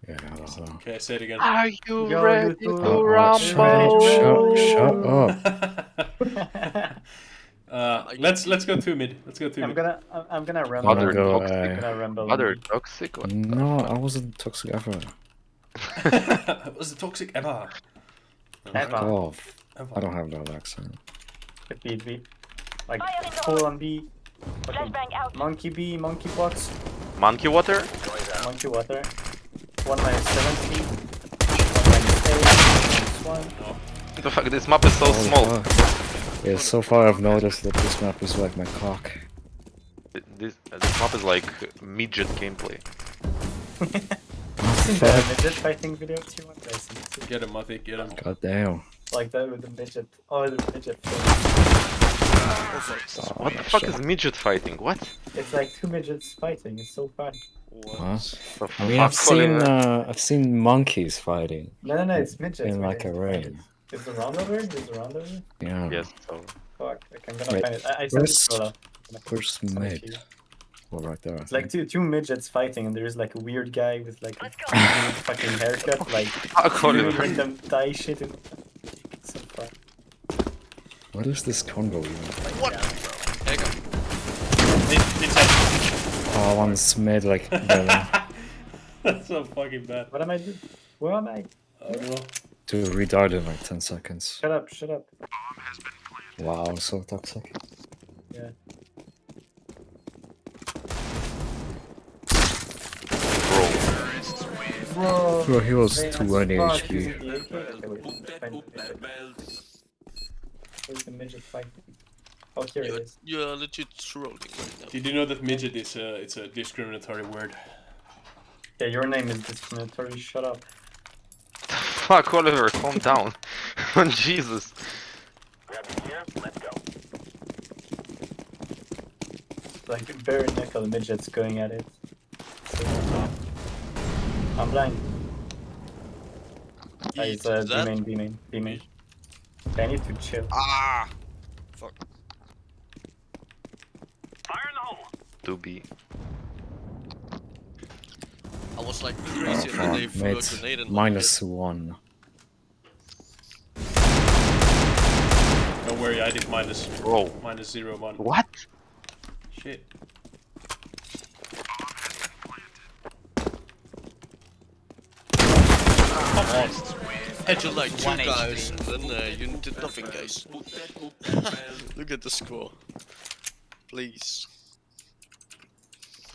Yeah, hello. Okay, say it again. Are you Yo, ready you to two. Shut rumble? up. Let's go 2 mid. Let's go 2 I'm mid. gonna ramble. Gonna Other go, toxic. Gonna ramble. Other toxic? What? No, I wasn't toxic ever. Was the toxic ever? Ever. Off. Ever. I don't have that accent. B. Like full on B. Fucking monkey B, monkey box, Monkey water? monkey water. 1-70. 1-8. The fuck, this map is so Holy small. fuck. Yeah, so far I've noticed that this map is like my cock. This map is like midget gameplay. Seen the midget fighting video too? What did I see? Get him, Matty, get him. God damn. Like that with the midget. Oh, the midget. What the fuck is midget fighting? What? It's like two midgets fighting. It's so fun. Huh? The I mean, fuck, Oliver? I've seen monkeys fighting No, it's midgets. in like a raid. Is the round over? Is the round over? Yeah. Yes, so. Fuck, like, I'm gonna Wait, find it. I sent it where's- to Ola. Where's Send it to mid? you. Well, right there. I It's like think. two midgets fighting, and there's like a weird guy with like a weird fucking haircut, like Fuck, really Oliver. random dye shit. In it's so fun. What is this combo even? What? There you go. Oh, one's mid like. That's so fucking bad. What am I doing? Where am I? I don't know. To retard in like 10 seconds. Shut up, shut up. Wow, so toxic. Yeah. Bro. Bro, he was Very 220 nice. HP. Using the AK? Okay, wait, find the midget. Where's the midget fighting? Oh, here it is. You're legit trolling right now. Did you know that midget is it's a discriminatory word? Yeah, your name is discriminatory. Shut up. Fuck, Oliver, calm down. Jesus. Like bare knuckle midgets going at it. So, I'm blind. It's Is that? B main. I need to chill. Ah! Fuck. 2B. I was like crazy and then they Fuck, threw a mid. grenade in -1. Don't worry, I did minus Bro. -0 1. What? Shit. Come on. Had you like two guys and then you did nothing, guys. Look at the score. Please.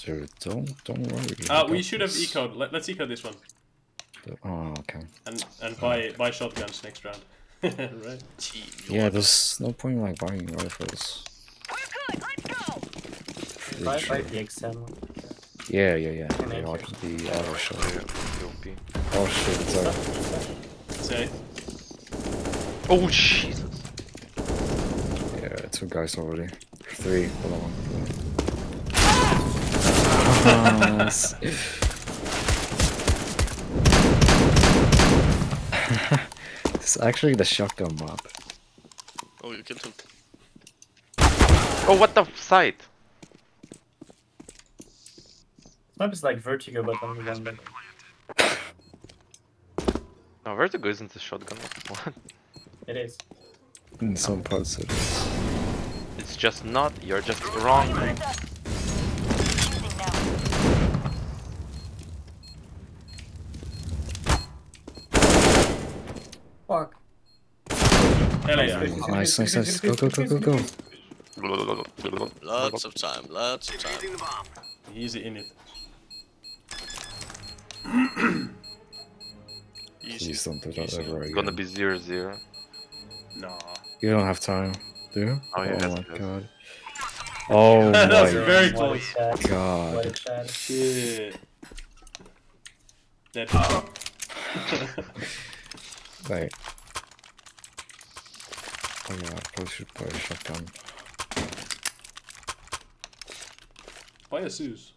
Dude, don't worry. We should have ecoed. Let's eco this one Oh, okay. and buy shotguns next round. Right? Team. Yeah, there's no point in like buying rifles. Buy the XM. Yeah. Can I They like the auto shot. 2B. Oh shit, sorry. Say. Oh, Jesus. Yeah, 2 guys already. 3, hold on. Nice. It's actually the shotgun map. Oh, you killed him. Oh, what the site? Map is like Vertigo, but on the one level. No, Vertigo isn't a shotgun. What? It is. In some parts it is. It's just not. You're just wrong. Fuck. Hell yeah. Nice. Go. Lots of time, lots of time. Easy in it. Easy. Please don't do that ever It's gonna again. be 0-0. Nah. You don't have time, do you? Oh, yeah, my yes. god. Oh That was my very What a close. chat. What a god. chat. Shit. Dead. Wait. Oh yeah, I probably should buy a shotgun. Buy a Zeus.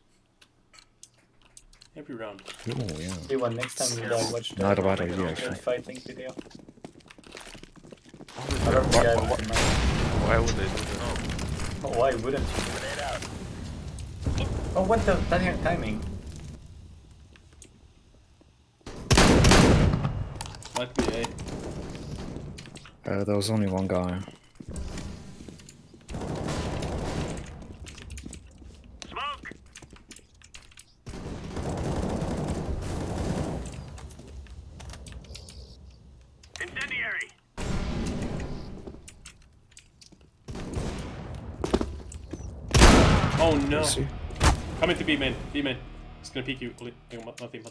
Every round. Oh yeah. Do one next time you watch the Not a bad idea, actually. fighting video. I don't think I would mind. Why would they do that? Oh, why wouldn't you? Oh, what the timing? Might be A. There was only one guy. Smoke! Incendiary! Oh no! See? Coming to B main. B main. He's gonna peek you. Oli. Nothing.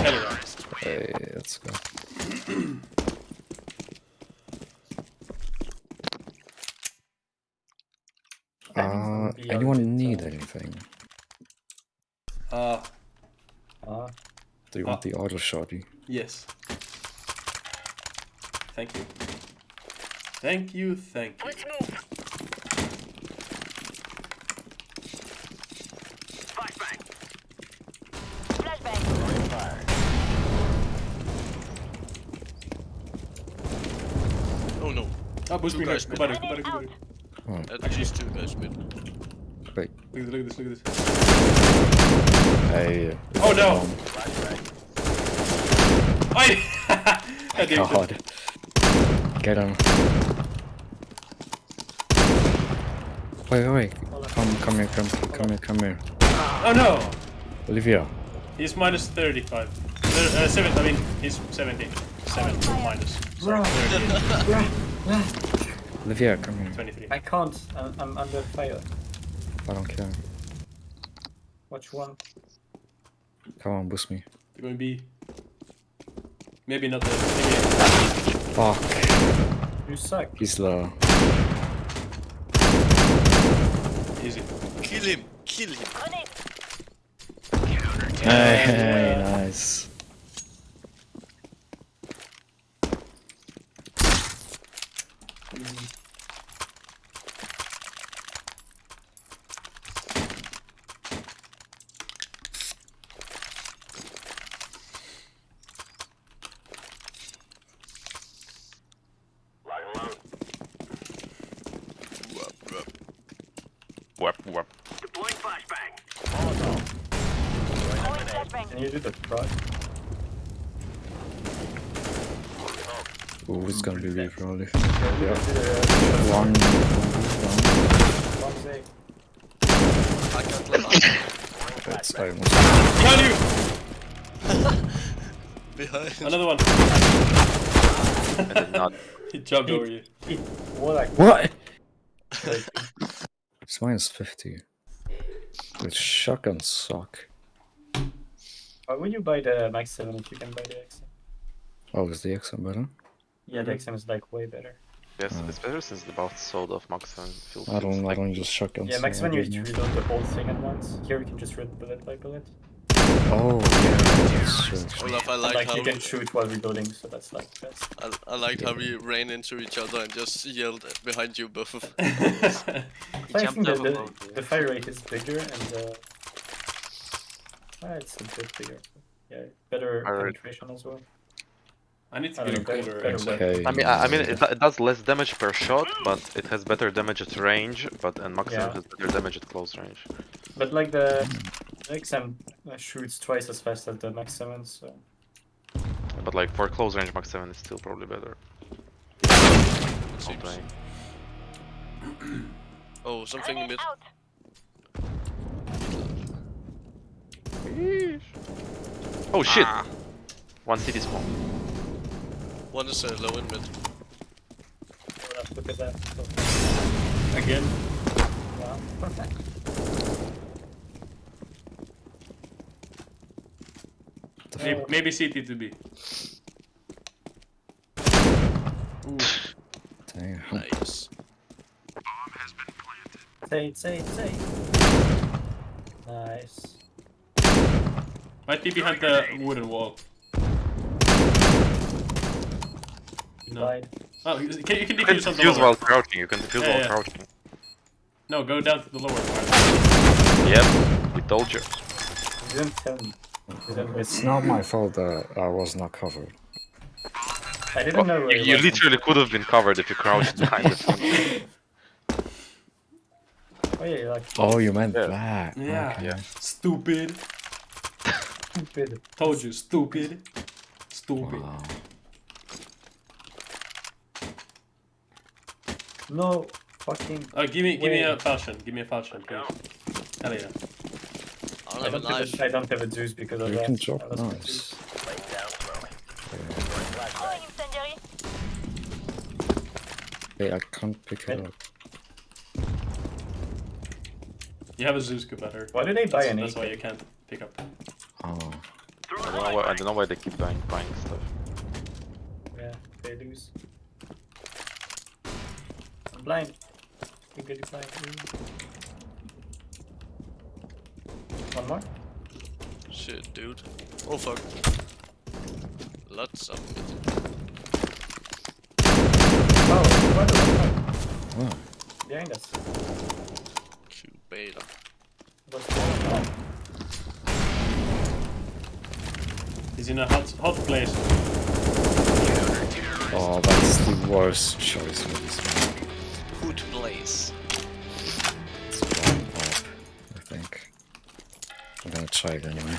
Hell yeah. Hey, let's go. Anyone need anything? Do you want the auto shotty? Yes. Thank you. Thank you. Let's move! Flashbang! Flashbang! Oh no. Oh, boost me guys guys. mid. Goodbye. Oh, At least 2 guys mid. wait. Look at this. Hey. Oh no! I I did God. Get him. Wait. Come here. Oh no! Olivia. He's minus 35. 7, I mean, he's 70. 7 minus. Sorry, 38. Olivia, come here. 23. I can't. I'm under fire. I don't care. Which one? Come on, boost me. They're going B. Maybe not the. Maybe. Fuck. You suck. He's low. Easy. Kill him! Hey, nice. Wap. Deploying flashbang! Can you do the frog? Ooh, it's gonna be really probably. Yeah. One. One's A. I can't let That's almost. Behind you! behind. Another one. I did not. He jumped over you. What? It's minus 50. With shotguns suck. Why would you buy the Max 7 if you can buy the XM? Oh, is the XM better? Yeah, the XM is like way better. Yes, it's better since the both sold off Max and feels I don't like just shotguns. Yeah, Max so I 7 you don't need to know. reload the whole thing at once. Here we can just read bullet by bullet. Oh, yeah, that's true. Olaf, I And, like how you can shoot while reloading, so that's like best. I liked how we ran into each other and just yelled behind you both. I think the fire rate is bigger and it's a bit bigger. Yeah, better penetration as well. I need to I get a don't know, cooler. better XM. Okay. I mean it does less damage per shot, but it has better damage at range, and Max Yeah. has better damage at close range. But like the XM shoots twice as fast as the Max 7, so... But like for close range, Max 7 is still probably better. Seems. Oh, something in mid. Oh shit! Ah. One city small. One is low in mid. Look at that. Again. Wow. Maybe CT to B. Ooh. Damn. Nice. Say. Nice. Might be behind the wooden wall. No. Died. Oh, you can You can defuse on the defuse lower. while crouching. You can defuse Yeah, while yeah. crouching. No, go down to the lower part. Yep, we told you. You didn't tell me. You didn't miss. It's not my fault that I was not covered. I didn't know where You was. literally could have been covered if you crouched behind the thing. Oh yeah, like... Oh, you meant Yeah. that. Yeah. Okay. Yeah. Stupid. Stupid. Told you, stupid. Stupid. Wow. No fucking. Give me way. a falchion. Give me a falchion, please. Hell yeah. I don't have a knife. I don't have a juice because of You that. can drop I lost my nice. juice. Laying down smoke. Incendiary. Hey, I can't pick it up. You have a Zeus better. Why do they buy an That's why AK? you can't pick up. Oh. I don't know why they keep buying stuff. Yeah, they lose. I'm blind. You get blind. One more? Shit, dude. Oh fuck. Lots of it. Oh, what the fuck? Wow. Behind us. Q beta. What's going on? He's in a hot place. Oh, that's the worst choice for this map. Hood place. It's one up, I think. I'm gonna try it anyway.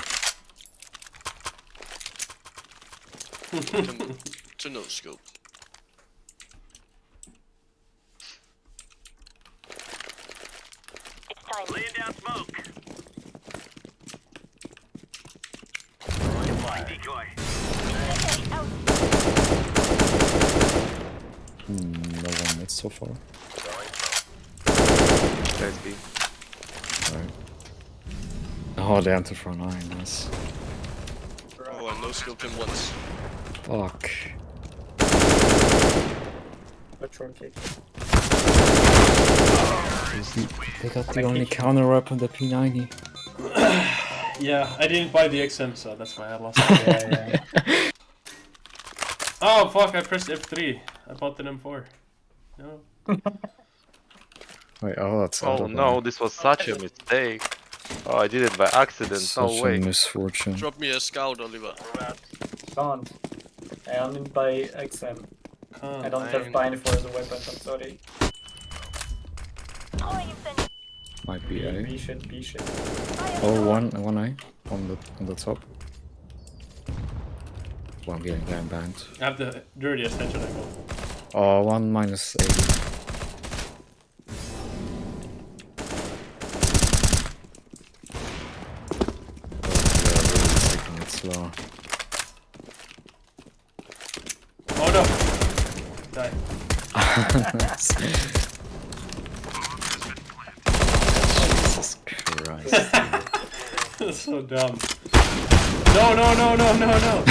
To no scope. It's time. Laying down smoke. Decoy. Incendiary out. No one mid so far. Guys B. Alright. Oh, they enter front line, nice. Oh, I no scoped him once. Fuck. What short kick? They got the only counter weapon, the P90. Yeah, I didn't buy the XM, so that's why I lost. Yeah. Oh fuck! I pressed F3. I bought the M4. No. Wait, oh, that's Oh other no, one. this was such a mistake. Oh, I did it by accident. Such No a way. misfortune. Drop me a scout, Oliver. Can't. I only buy XM. I don't have bind for the weapon, I'm sorry. Throwing incendiary. Might be A. B shit, B shit. Oh, one A on the top. One getting banned. I have the dirtiest headshot I got. Oh, one minus 80. Oh, yeah, really taking it slow. Oh no! Die. Jesus Christ. That's so dumb. No, no, no, no, no, no!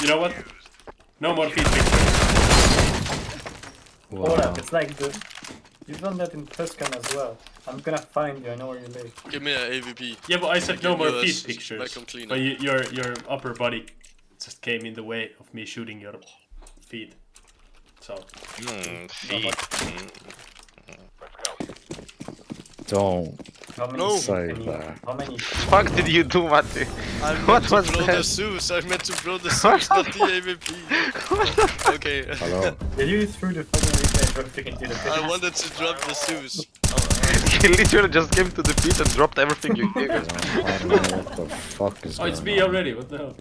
You know what? No more feet pictures. Hold Wow. up, it's like the... You've done that in Tuscan as well. I'm gonna find you, I know where you live. Give me an AVP. Yeah, but I said no Give more you a feet pictures. vacuum cleaner. But your upper body just came in the way of me shooting your feet. So Feet. Don't How many No. say can you- that. How many? Fuck did you do, Matti? I What meant was to blow that? the Zeus. I meant to blow the Zeus, not the AVP. Okay. Hello. Did you threw the fucking replay dropping into the pit? I wanted to drop the Zeus. He literally just came to the pit and dropped everything you gave I him. don't know what the fuck is oh, it's going B on. already. What the hell?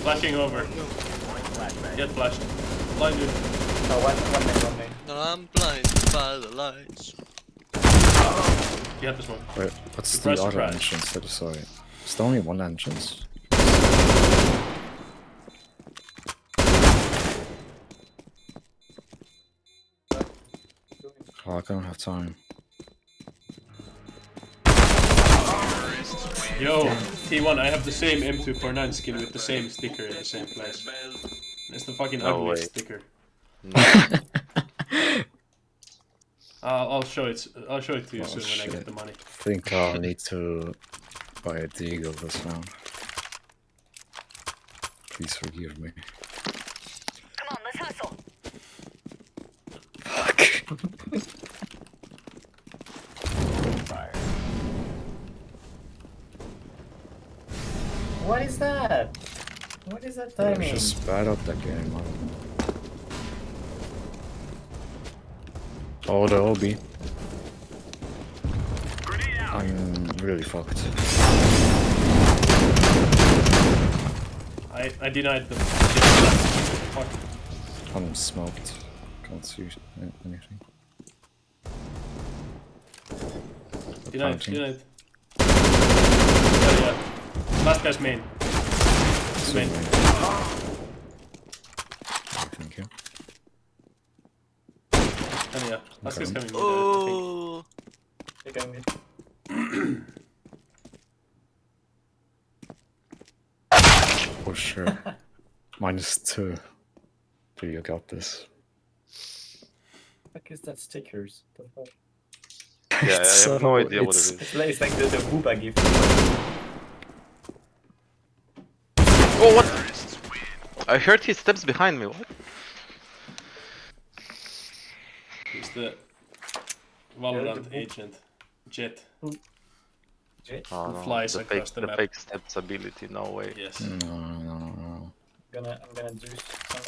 Flashing over. Get flashed. Blind dude. No, one main. Now I'm blinded by the lights. You have the smoke. Wait, what's the Surprise, other surprise. entrance? That is sorry. Is there only one entrance? Oh, I don't have time. Yo, T1, I have the same M249 skin with the same sticker in the same place. It's the fucking No ugliest way. sticker. I'll show it. I'll show it to you Oh, soon when I shit. get the money. I think I'll need to buy a deagle this round. Please forgive me. Come on, let's hustle. Fuck. What is that? What is that I timing? just bad up that game. Oh, the OB. Grenade out. I'm really fucked. I denied them. Fuck. I'm smoked. Can't see anything. Denied, Planting. denied. Yeah. Last guy's main. He's main. Thank you. And yeah, last guy's coming mid, I Oh, They're going mid. For sure. -2. Do you got this? Fuck is that stickers? The fuck? Yeah, I have no idea what it is. It's like the Booba gift. Oh, what? I heard his steps behind me. What? think. He's the Valorant Yeah, the agent. Jet. Jet? Oh, Who no. flies the across the map. fake steps ability. No way. Yes. No. I'm gonna do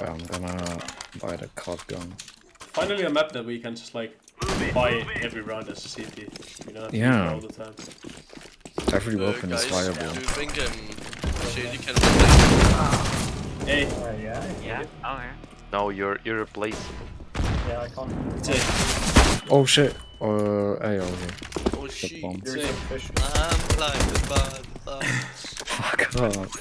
I'm gonna buy the card gun. Finally a map that we can just like buy every round as a CP. You don't have to use Yeah. it all the time. Every weapon is guys, viable. do you think Shady can win? Hey, yeah. Yeah. Oh yeah. No, you're irreplaceable. Yeah, I can't. say, Oh shit! AO here. Oh The shit. bomb. There's Say. a fish. I'm blinded by the thoughts. Fuck off.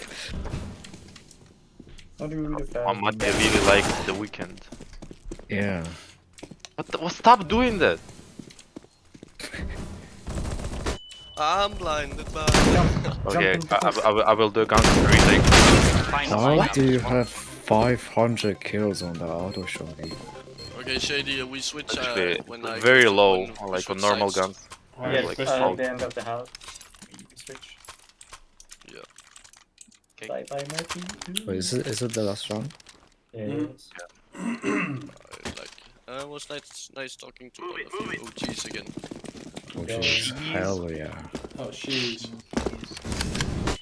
How do you really Mattia really likes the weekend. Yeah. What? Stop doing that! I'm blinded by Okay, into I will do a gun retake. Why do you have 500 kills on the auto shotty? Okay, Shady, we switch Actually, when I very when low, we like switch on normal sides. guns. why Yeah, are like you how- the end of the house. We switch. Yeah. Bye bye, Marty. Wait, is it the last round? Yeah, Mhm. it is. It was nice talking to all of you OGs again. Oh Yeah. jeez, hell yeah. Oh, jeez.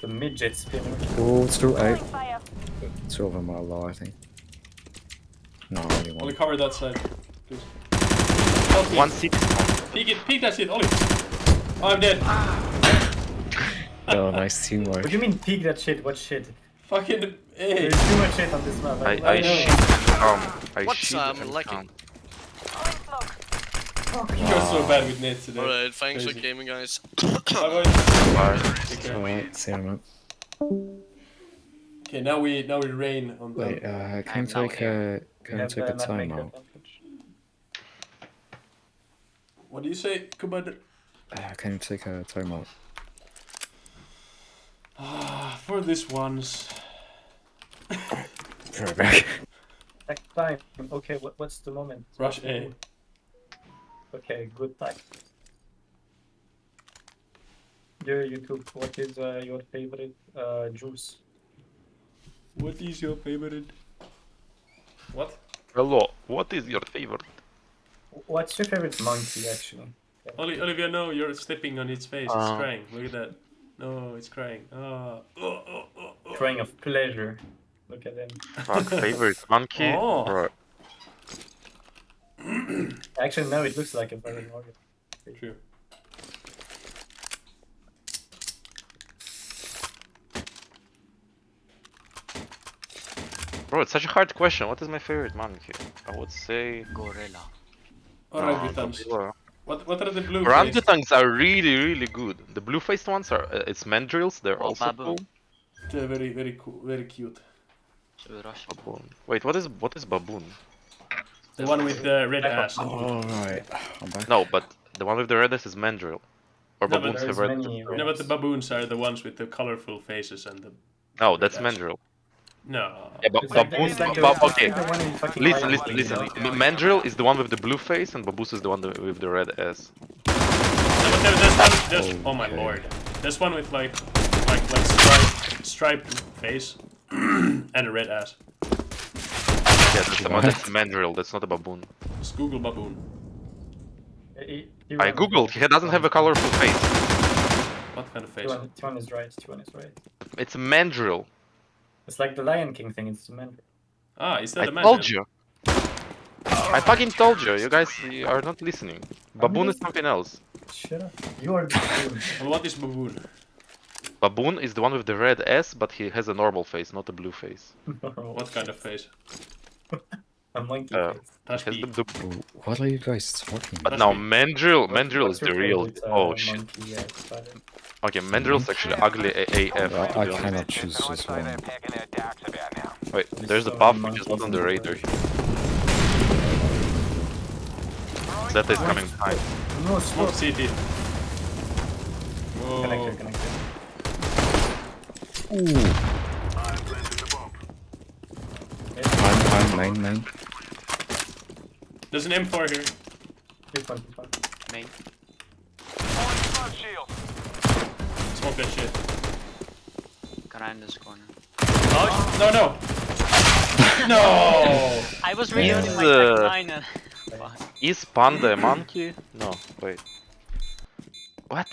The midget spinner. Oh, it's too Throwing 8. fire. 2 of them are low, I think. No, only Only one. cover that side, please. Help me. 160. Peek that shit, Ollie. Oh, I'm dead. Oh, nice teamwork. What do you mean peek that shit? What shit? Fucking hey. There's too much shit on this map. I know. What, shit and lacking? Throwing smoke. You're so bad with nades today. Alright, thanks for Crazy. gaming, guys. Bye bye. Bye. Take care. Alright, see you man. Okay, now we rain on them. Wait, can you I'm now take here. a timeout? What do you say, Commander? Can you take a timeout? For this once. Right back. Next time. Okay, what's the moment? Rush A. Okay, good time. Dear YouTube, what is your favorite juice? What is your favorite? What? Hello, what is your favorite? What's your favorite monkey, actually? Olivia, no, you're stepping on its face. It's Uh. crying. Look at that. No, it's crying. Oh. Crying of pleasure. Look at them. Fuck, favorite monkey? Oh. Right. Actually, no, it looks like a fucking organ. True. Bro, it's such a hard question. What is my favorite monkey? I would say. Gorilla. Orangutans. gorilla. What are the blue Orangutans are really good. The blue-faced ones are. It's mandrills. They're Oh, also baboon. cool. They're very cool, very cute. Baboon. Wait, what is baboon? The one with the red ass. Alright, I'm back. No, but the one with the red ass is mandrill. Or No, but baboons there's have red. many No, but the baboons are the ones with the colorful faces and the. No, that's Red ass. mandrill. No. Yeah, It's like the- baboon. it's like the- Okay. the one in fucking Listen, Lion King, listen. you know? Mandrill is the one with the blue face, and baboos is the one with the red ass. No, but there's one. There's, oh my Okay. lord. There's one with like striped face and a red ass. Yeah, that's a mandrill. That's not a baboon. Just Google baboon. I googled. He doesn't have a colorful face. What kind of face? T1 is right. T1 is right. It's a mandrill. It's like the Lion King thing. It's the man. Ah, is that I a man? told you. I fucking told you. You guys are not listening. Baboon is something else. Shut up. You are the dude. And what is baboon? Baboon is the one with the red S, but he has a normal face, not a blue face. What kind of face? A monkey Uh, face. That's Has B. What are you guys talking But about? no, Must Mandrill is What's your the real. favorite, Oh shit. monkey spider? Okay, Mandrill's actually ugly AF. Well, to I be honest. cannot choose just one. Wait, There's there's a so buff many which is not monkeys on in the the radar. world. Zeta is coming behind. No, Smoke smoke. CT. Whoa. Connector. Ooh. I'm main. There's an M4 here. This one. Main. Smoke that shit. Gonna in this corner. No, no! No! I was Yeah. reloading my Is, tech line and... Is Panda a monkey? No, wait. What?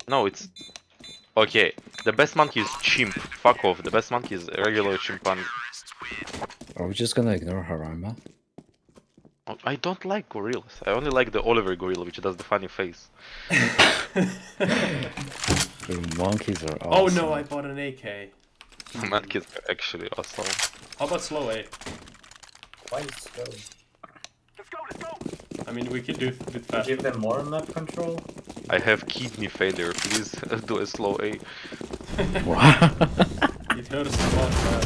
No, it's... Okay, the best monkey is chimp. Fuck off, the best monkey is a regular chimpanzee. Are we just gonna ignore Harama? Oh, I don't like gorillas. I only like the Oliver gorilla, which does the funny face. The monkeys are Oh awesome. no, I bought an AK. Monkeys are actually awesome. How about slow A? Why is slow? I mean, we could do it fast. Give them more map control. I have kidney failure, please do a slow A. What? It hurts a lot, man.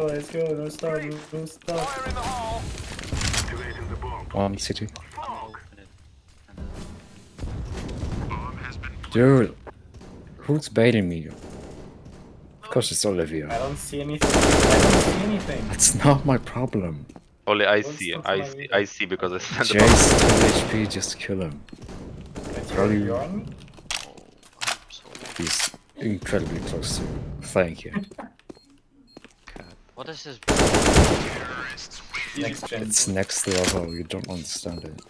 Let's go, no stop. One city. I'm gonna open it. Dude, who's baiting me? Of course it's Olivia. I don't see anything. That's not my problem. Only I What's see, not I my see, either? I see because I stand above. Jace 2 HP, just kill him. Probably- You're on me? Oh, I'm so low. He's incredibly close to you. Thank you. What is this? Next gen. It's next level, you don't understand it.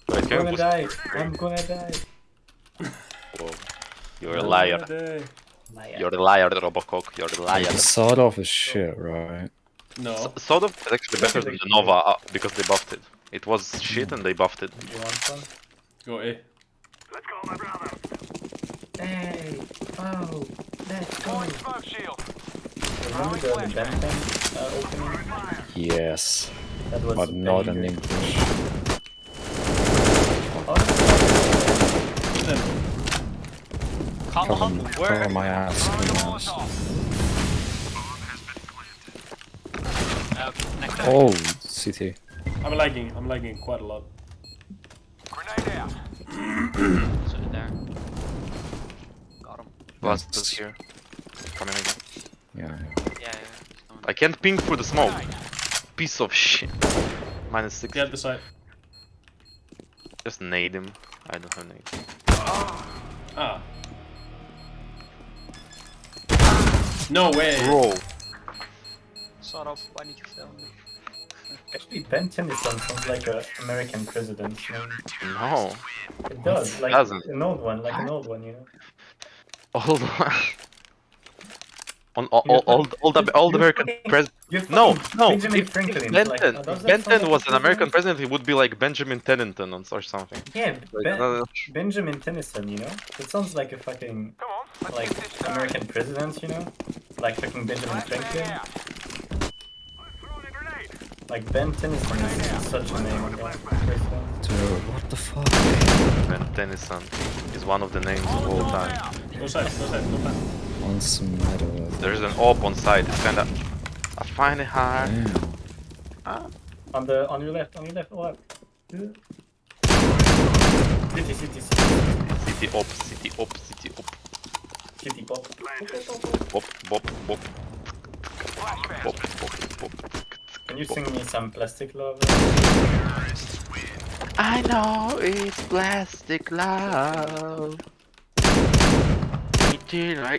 Wait, I'm can we gonna boost- die. I'm gonna die. Whoa. You're a liar. Liar. You're a liar, Robocock. You're a liar. The sawed off is shit, right? No. Sort of is actually better than the Nova because they buffed it. It was shit and they buffed it. You want some? Go A. Hey! Oh! Let's go! Remember the Benton opening? Yes, That was but not in banger. English. Come on, Cover where? my ass, please. Next time. Oh, CT. I'm lagging quite a lot. So there. Got him. Last is here. Coming again. Yeah. Yeah. He's coming. I can't ping through the smoke. Piece of shit. -6. Get the side. Just nade him. I don't have nade. Ah. No way! Bro. Sort of. Why did you film me? Actually, Ben Tennyson sounds like an American president's name. No. It does, like Doesn't. an old one, you know. Hold on. On all the American presidents. You're No, fucking no. Benjamin If Franklin. Benton, like, does if that sound Benton like was a an American president? president, he would be like Benjamin Tennyson or something. Yeah, Like, Benjamin Tennyson, you know? It sounds like a fucking, like, American president, you know? Like fucking Benjamin Franklin. Like, Ben Tennyson is such a name of a president. Dude, what the fuck? Ben Tennyson is one of the names of all time. Go side, go side. On some metal. There's an AWP on side. It's kinda. I find it hard. Damn. On your left, what? City. City op, city op, city op. City pop. Bop, bop, bop. Bop, bop, bop. Can you sing me some Plastic Love? I know it's plastic love.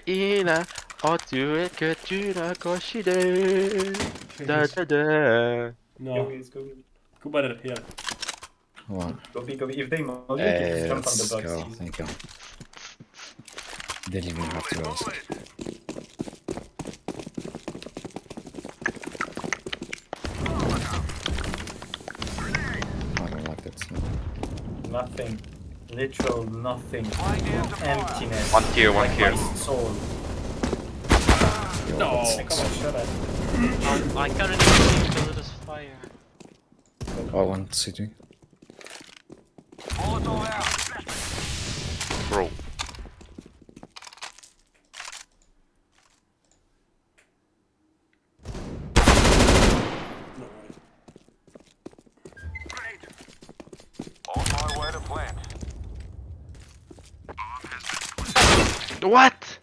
Ina, otueketuna koshide. Da da da. No. Go. Go better here. What? Go B. If they move, you can just jump on the Let's box. go. Easy. Thank you. Didn't even have to ask. I don't like that. nothing. Literal nothing. Emptiness. One here, one like here. My soul. No, Like, come on. shut up. I couldn't even see because of this fire. Oh, one city. Bro. No way. What?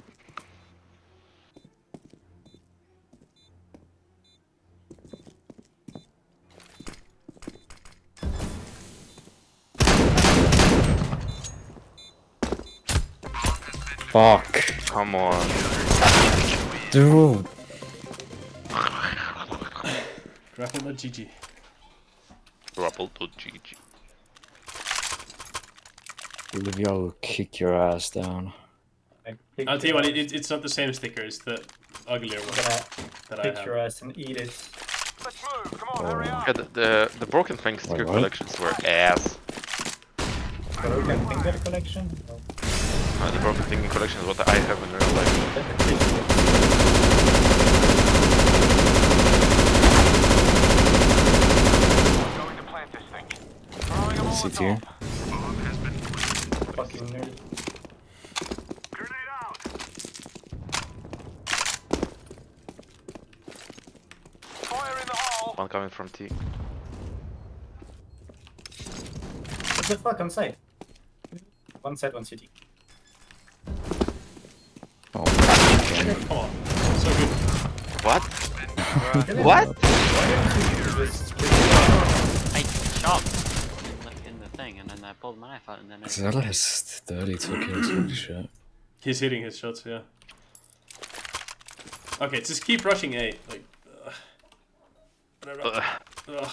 Fuck. Come on. Dude. Grapple.gg. Grapple.gg. Olivia will kick your ass down. Like, pick I'll tell you your what, ass- it's not the same sticker, it's the uglier one gonna that I pick have. your ass and eat it. Yeah, the broken thing sticker what? collections were ass. Broken finger collection? No. The broken thing collection is what I have in real life. City. Fucking nerd. One coming from T. What the fuck, on site? One side, one city. Oh, Come on. So good. What? What? Just I shot in the thing and then I pulled my knife out and then Zella has 32 kills, holy shit. He's hitting his shots, yeah. Okay, just keep rushing A. Like, whatever. Ugh.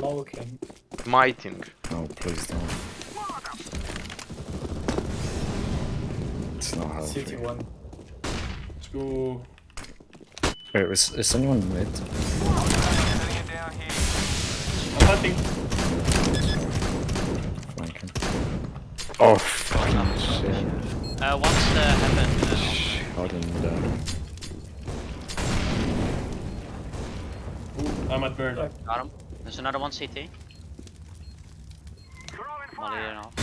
smoking. Mighting. No, please don't. It's not healthy. City one. Let's go. Wait, is anyone mid? I'm hunting. Flanking. Oh, fucking shit. once heaven. Shot him down. Ooh, I'm at burn. Got him. There's another one CT. Molly it off.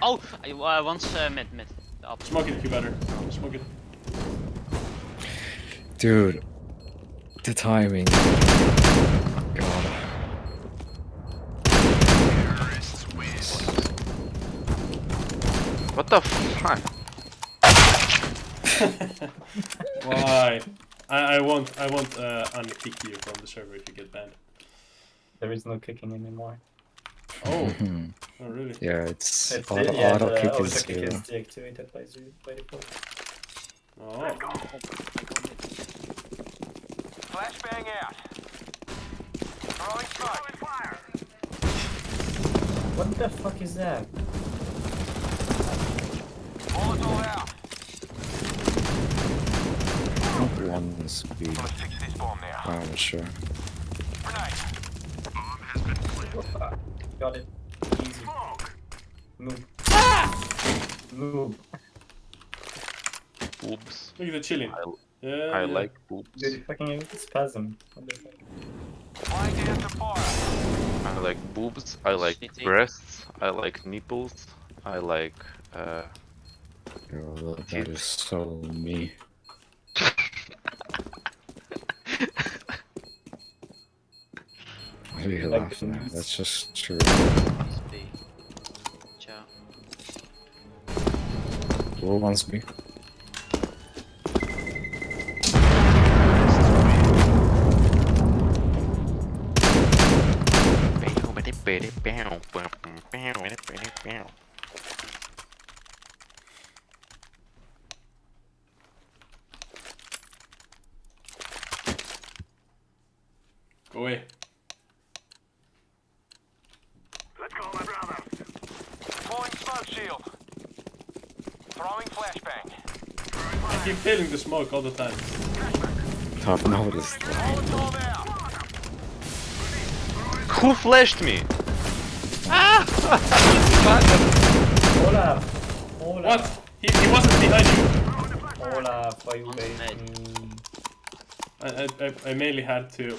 Oh, one's mid. The opposite. Smoke it, you better. Smoke it. Dude. The timing. God. What the fuck? Why? I won't unkick you from the server if you get banned. There is no kicking anymore. Oh, Mhm. oh really? Yeah, it's It's auto, yeah, auto the kick auto is kick zero. is deactivated by default. Oh. Flashbang out. Throwing smoke. What the fuck is that? Molotov out. Not one speed. Gonna fix this bomb now. I'm not sure. Grenade. Got it. Easy. Noob. Noob. Boobs. Look at the chilling. Yeah, I yeah. like boobs. Dude, fucking spasm. What the fuck? Laying down to fire. I like boobs. I like CT. breasts. I like nipples. I like Yo, that is so me. Why are you Like laughing? the- That's just true. B. Ciao. Who wants me? Go away. Deploying smoke shield. Throwing flashbang. I keep failing the smoke all the time. I've noticed. Molotov out. Who flashed me? Olaf! Olaf! What? He wasn't behind you. Olaf, why you One's bait mid. me? I mainly had to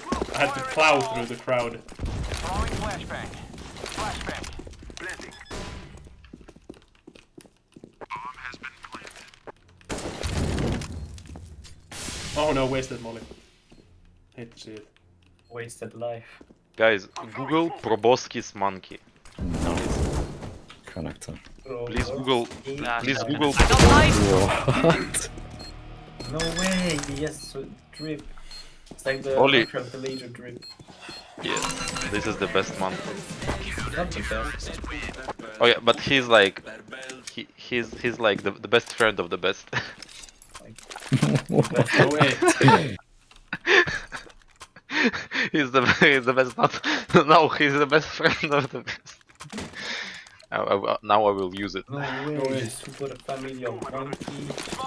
plow through the crowd. Throwing flashbang. Flashbang. Blending. Oh no, wasted molly. Hate to see it. Wasted life. Guys, Google proboscis monkey. No. Connector. Please Google. Ah, Please shit. Google. I got life! What? No way! Yes, drip. It's like the Oli. Minecraft villager drip. Yes, this is the best monkey. It's not the best. Oh yeah, but he's like, he's like the best friend of the best. No way. he's the best. Not, no, he's the best friend of the best. Now I will use it. No way, way. the super family of monkey. No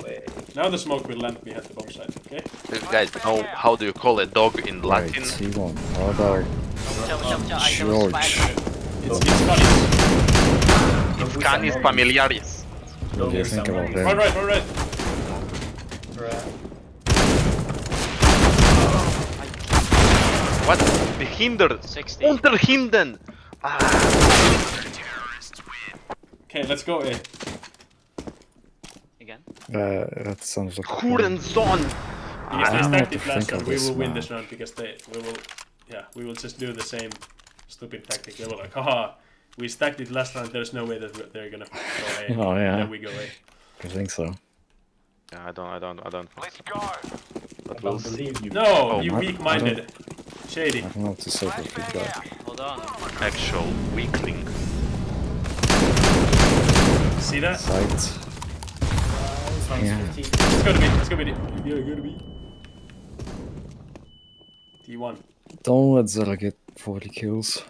way. Now the smoke will land me at the bomb site, okay? You guys know how do you call a dog in Right, Latin? T1. How about Watch out, I have a George? spider. It's funny. It's Canis familiaris. What do you think about Run him? right, run right. What? The hinder. 60. Unter hinden. Okay, let's go A. Again. That sounds like Hurensohn. Because I they don't know stacked what to it last think of round, we this will win map. this round because we will just do the same stupid tactic. They were like, haha, we stacked it last round, there's no way that they're gonna go A. Oh, yeah. And then we go A. I think so. Yeah, I don't. Let's go. But I we'll don't see. believe you. No, Oh, you I- weak-minded. Shady. I don't know what to say for Flashbang feedback. out. Hold on. Actual weakling. See that? Sight. This one's Yeah. 50. Let's go to B, let's go to B. Yeah, go to B. T1. Don't let Zera get 40 kills.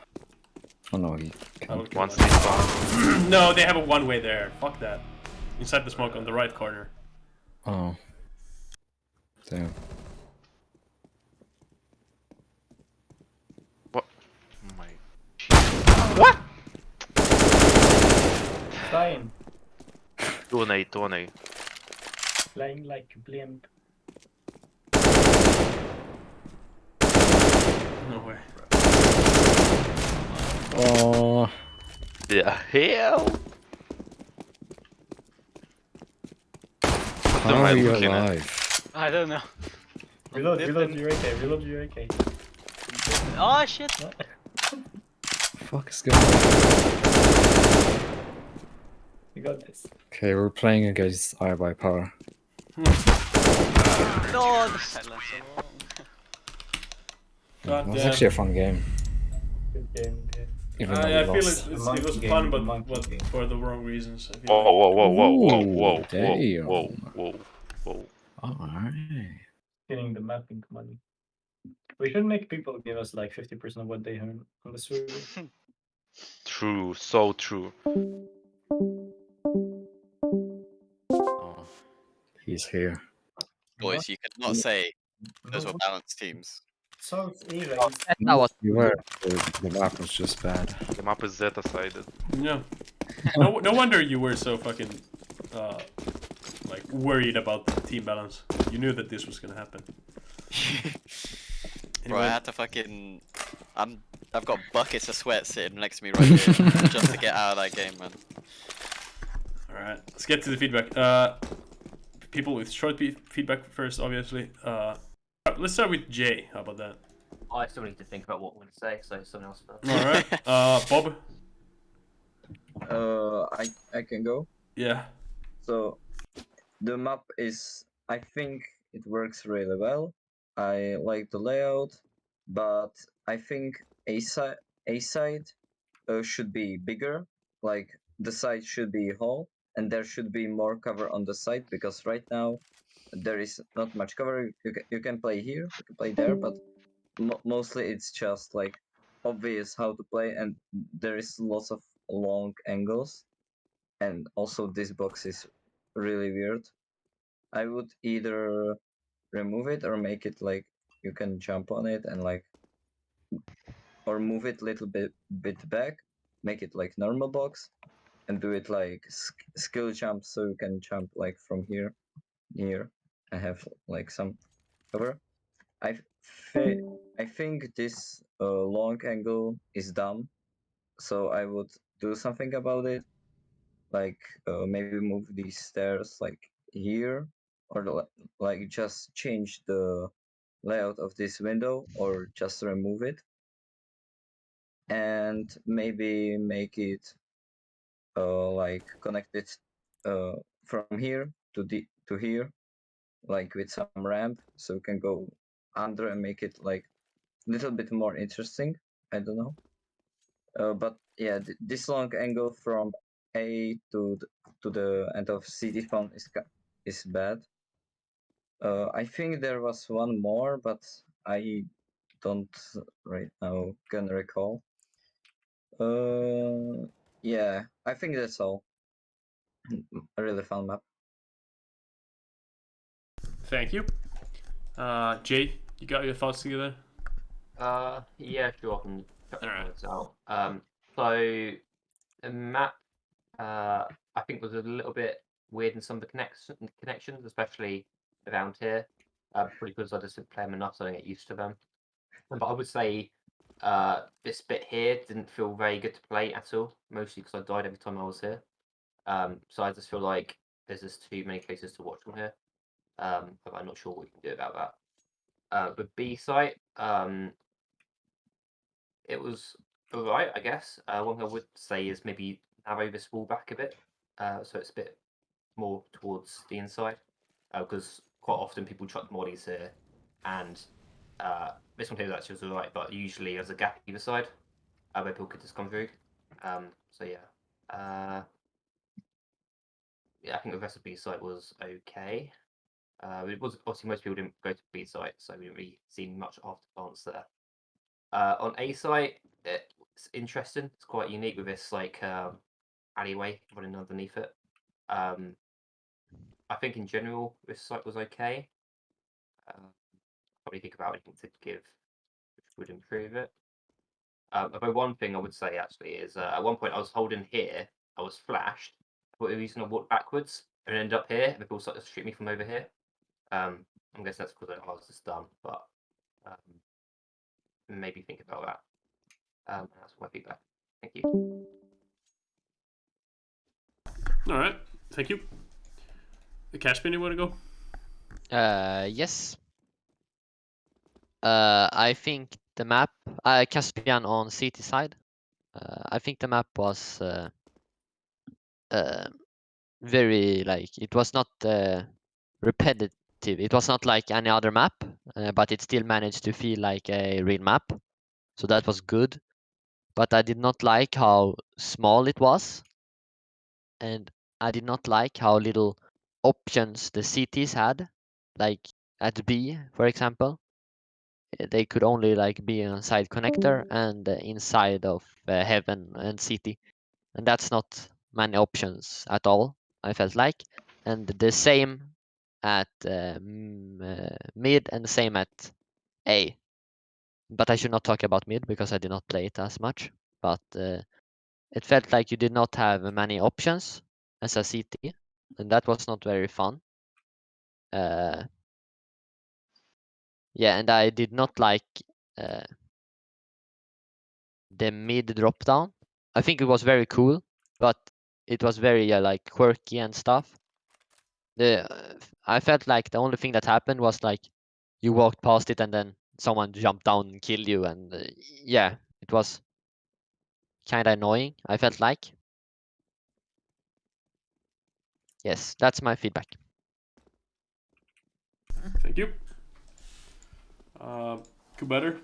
Oh no, he I will can't. kill Once one. they spawn. No, they have a one-way there. Fuck that. Inside the smoke on the right corner. Oh. Damn. What? Oh my. Flying. 2-on-A. Flying like a blimp. No way. Oh. The hell? How am I are you looking at? alive? I don't know. Reload your AK, reload your AK. Oh shit! Fuck is going on? You got this. Okay, we're playing against I by Power. No, the silence. God It was damn. actually a fun game. Good game, good. Even though I we feel lost. it Monkey was game, fun, but monkey game. for the wrong reasons. I feel Whoa. Damn. Alright. Whoa. Getting the MapINK money. We should make people give us like 50% of what they earn on the server. True, so true. Oh, he's here. Boys, you could not say those were No, balanced teams. South Asia is That was You were. The map was just bad. The map is Zeta-sided. Yeah. No wonder you were so fucking like worried about the team balance. You knew that this was gonna happen. Bro, Anyway, I had to fucking. I've got buckets of sweat sitting next to me right here just to get out of that game, man. all right. Let's get to the feedback. People with short feedback first, obviously. Let's start with Jay. How about that? I still need to think about what I'm going to say, so someone else first. All right. Bob. I can go. Yeah. So the map is, I think it works really well. I like the layout, but I think a side should be bigger. Like the side should be whole, and there should be more cover on the side because right now there is not much cover. You can play here, you can play there, but mostly it's just like obvious how to play, and there is lots of long angles, and also this box is really weird. I would either remove it or make it like you can jump on it and like, or move it little bit back, make it like normal box, and do it like skill jump, so you can jump like from here and have like some cover. I I think this long angle is dumb, so I would do something about it, like maybe move these stairs like here, or like just change the layout of this window, or just remove it, and maybe make it like connected from here to here, like with some ramp, so you can go under and make it like a little bit more interesting. I don't know. But yeah, this long angle from A to the end of CD phone is bad. I think there was one more, but I don't right now can recall. Yeah, I think that's all. A really fun map. Thank you. Jay, you got your thoughts together? Yeah, sure, I can check Alright. words out. So the map, I think was a little bit weird in some of the connections, especially around here. Probably because I just didn't play them enough, so I don't get used to them. But I would say this bit here didn't feel very good to play at all, mostly because I died every time I was here. So I just feel like there's just too many cases to watch from here. But I'm not sure what you can do about that. But B site, it was alright, I guess. One thing I would say is maybe narrow this wall back a bit, so it's a bit more towards the inside, because quite often people chuck mollies here, and this one here actually was alright, but usually there's a gap either side where people could just come through. So yeah, yeah, I think the rest of B site was okay. It was obviously most people didn't go to B site, so we didn't really see much after plants there. On A site, it's interesting. It's quite unique with this like alleyway running underneath it. I think in general this site was okay. Probably think about anything to give which would improve it. But one thing I would say actually is at one point I was holding here, I was flashed. I thought it was going to walk backwards and end up here, and people started to shoot me from over here. I'm guessing that's because I was just dumb, but maybe think about that. That's my feedback. Thank you. Alright, thank you. The Cashman, you want to go? Yes. I think the map, Caspian on city side. I think the map was very like it was not repetitive. It was not like any other map, but it still managed to feel like a real map. So that was good. But I did not like how small it was, and I did not like how little options the cities had. Like at B, for example, they could only like be a side connector and inside of heaven and city, and that's not many options at all, I felt like. And the same at mid and the same at A. But I should not talk about mid because I did not play it as much. But it felt like you did not have many options as a CT, and that was not very fun. Yeah, and I did not like the mid drop down. I think it was very cool, but it was very like quirky and stuff. I felt like the only thing that happened was like you walked past it and then someone jumped down and killed you, and yeah, it was kind of annoying, I felt like. Yes, that's my feedback. Thank you. Better.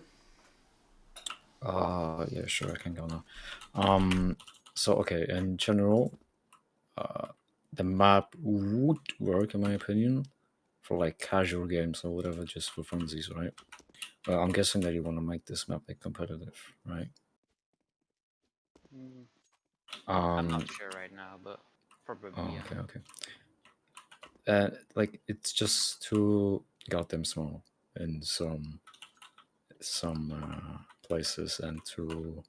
Yeah, sure, I can go now. So okay, in general, the map would work in my opinion for like casual games or whatever, just for funsies, right? I'm guessing that you want to make this map like competitive, right? I'm not sure right now, but probably Oh, yeah. okay. Like it's just too goddamn small in some places, and too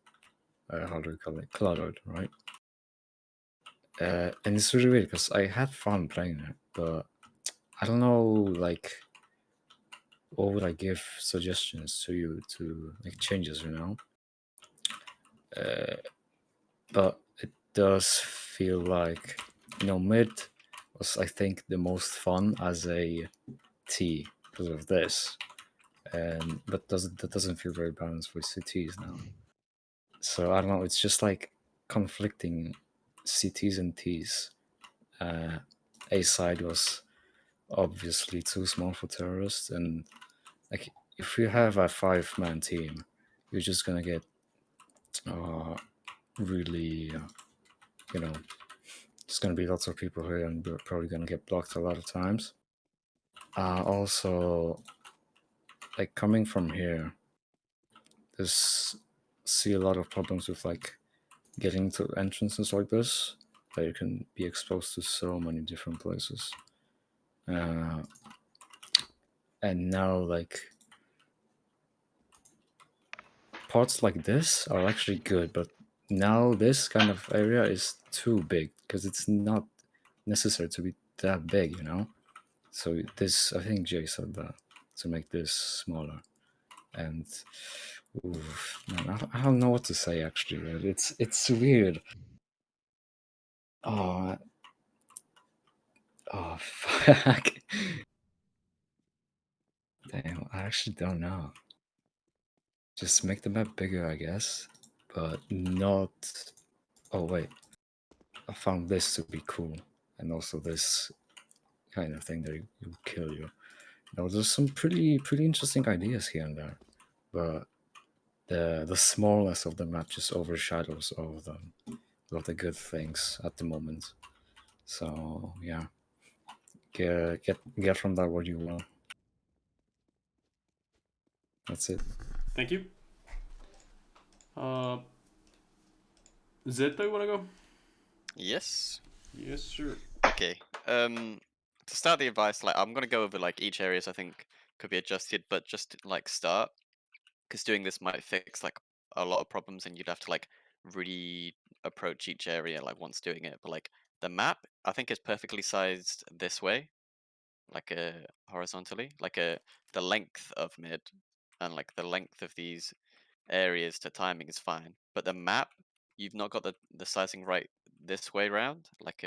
how do you call it, cluttered, right? And it's really weird because I had fun playing it, but I don't know, like, what would I give suggestions to you to make changes, you know? But it does feel like, mid was, I think, the most fun as a T because of this, and but that doesn't feel very balanced for CTs now. So I don't know. It's just like conflicting CTs and Ts. A side was obviously too small for terrorists, and like if you have a 5-man team, you're just gonna get really, you know, there's gonna be lots of people here, and we're probably gonna get blocked a lot of times. Also, like coming from here, there's see a lot of problems with like getting to entrances like this, that you can be exposed to so many different places. And now, like, parts like this are actually good, but now this kind of area is too big because it's not necessary to be that big, you know? So this, I think Jay said that, to make this smaller. And oof, man, I don't know what to say actually. Right? It's weird. Oh, oh fuck. Damn, I actually don't know. Just make the map bigger, I guess, but not. Oh wait, I found this to be cool, and also this kind of thing that will kill you. Now, there's some pretty interesting ideas here and there, but the smallness of the map just overshadows all of the good things at the moment. So yeah, get from that what you will. That's it. Thank you. Zeta, you wanna go? Yes. Yes, sir. Okay. To start the advice, like I'm gonna go over like each areas I think could be adjusted, but just like start, because doing this might fix like a lot of problems, and you'd have to like really approach each area like once doing it. But like the map, I think is perfectly sized this way, like horizontally, like the length of mid, and like the length of these areas to timing is fine. But the map, you've not got the sizing right this way round, like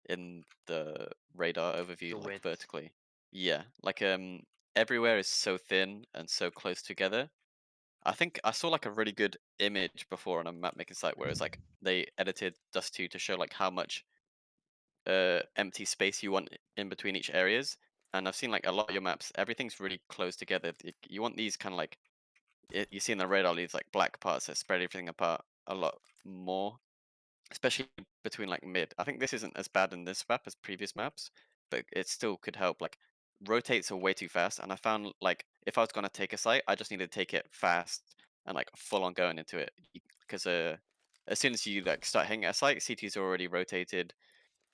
in the radar overview, The like width. vertically. Yeah, like everywhere is so thin and so close together. I think I saw like a really good image before on a map making site where it's like they edited Dust 2 to show like how much empty space you want in between each areas. And I've seen like a lot of your maps, everything's really close together. You want these kind of like you see in the radar these like black parts that spread everything apart a lot more, especially between like mid. I think this isn't as bad in this map as previous maps, but it still could help. Like rotates are way too fast, and I found like if I was gonna take a site, I just needed to take it fast and like full on going into it, because as soon as you like start hitting a site, CT's already rotated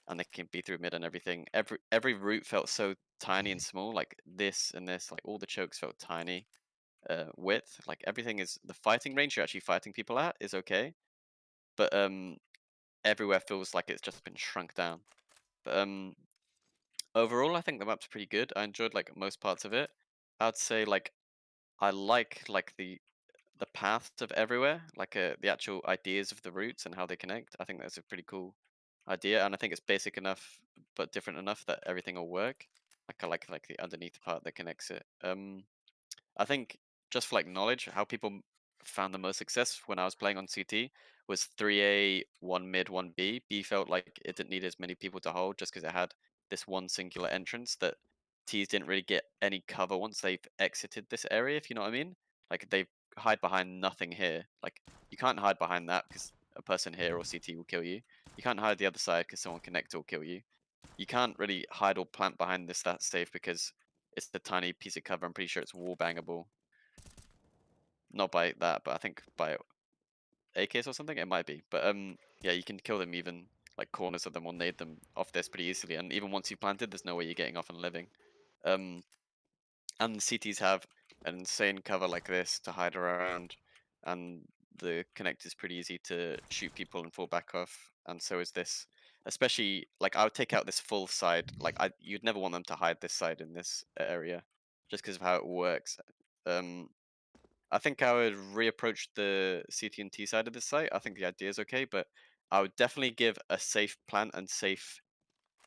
and they can be through mid and everything. Every route felt so tiny and small, like this and this, like all the chokes felt tiny. Width, like everything is the fighting range you're actually fighting people at is okay, but everywhere feels like it's just been shrunk down. But overall, I think the map's pretty good. I enjoyed like most parts of it. I'd say like I like the paths of everywhere, like the actual ideas of the routes and how they connect. I think that's a pretty cool idea, and I think it's basic enough but different enough that everything will work. Like I like the underneath part that connects it. I think just for like knowledge, how people found the most success when I was playing on CT was 3A, 1 mid, 1 B. B felt like it didn't need as many people to hold just because it had this one singular entrance that T's didn't really get any cover once they've exited this area, if you know what I mean. Like they hide behind nothing here. Like you can't hide behind that because a person here or CT will kill you. You can't hide the other side because someone connector will kill you. You can't really hide or plant behind this that safe because it's a tiny piece of cover. I'm pretty sure it's wall bangable. Not by that, but I think by AKs or something. It might be, but yeah, you can kill them even like corners of them or nade them off this pretty easily. And even once you planted, there's no way you're getting off and living. and the CTs have an insane cover like this to hide around, and the connect is pretty easy to shoot people and fall back off, and so is this. Especially, like, I would take out this full side. Like, you'd never want them to hide this side in this area, just because of how it works. I think I would reapproach the CT and T side of this site. I think the idea is okay, but I would definitely give a safe plant and safe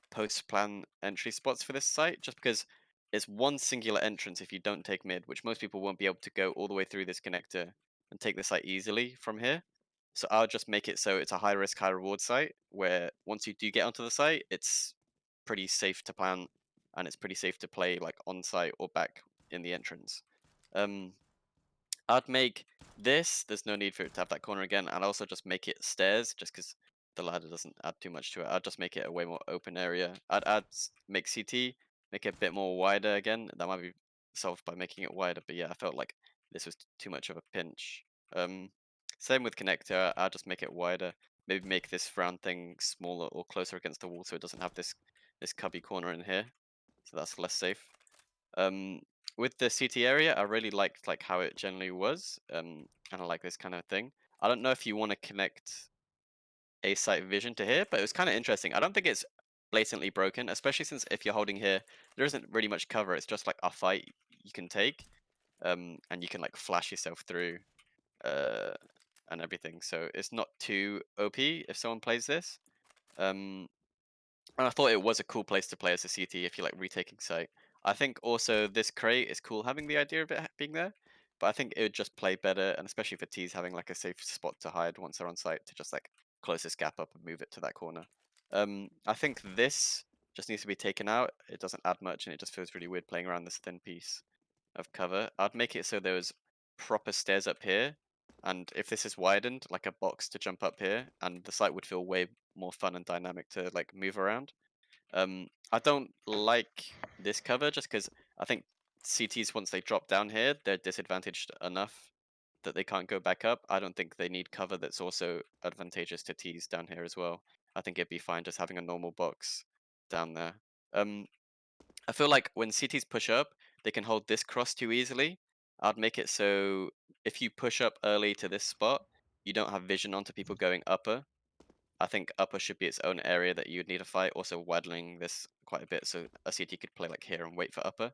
post-plan entry spots for this site, just because it's one singular entrance if you don't take mid, which most people won't be able to go all the way through this connector and take the site easily from here. So I'll just make it so it's a high risk, high reward site where once you do get onto the site, it's pretty safe to plant and it's pretty safe to play like on site or back in the entrance. I'd make this, there's no need for it to have that corner again, and also just make it stairs, just because the ladder doesn't add too much to it. I'd just make it a way more open area. I'd make CT, make it a bit more wider again. That might be solved by making it wider, but yeah, I felt like this was too much of a pinch. Same with connector, I'd just make it wider. Maybe make this round thing smaller or closer against the wall so it doesn't have this cubby corner in here. So that's less safe. With the CT area, I really liked like how it generally was. Kind of like this kind of thing. I don't know if you want to connect a site vision to here, but it was kind of interesting. I don't think it's blatantly broken, especially since if you're holding here, there isn't really much cover. It's just like a fight you can take, and you can like flash yourself through, and everything. So it's not too OP if someone plays this. And I thought it was a cool place to play as a CT if you like retaking site. I think also this crate is cool having the idea of it being there, but I think it would just play better, and especially for T's having like a safe spot to hide once they're on site to just like close this gap up and move it to that corner. I think this just needs to be taken out. It doesn't add much, and it just feels really weird playing around this thin piece of cover. I'd make it so there was proper stairs up here, and if this is widened, like a box to jump up here, and the site would feel way more fun and dynamic to like move around. I don't like this cover just because I think CTs once they drop down here, they're disadvantaged enough that they can't go back up. I don't think they need cover that's also advantageous to Ts down here as well. I think it'd be fine just having a normal box down there. I feel like when CTs push up, they can hold this cross too easily. I'd make it so if you push up early to this spot, you don't have vision onto people going upper. I think upper should be its own area that you'd need to fight. Also widening this quite a bit, so a CT could play like here and wait for upper,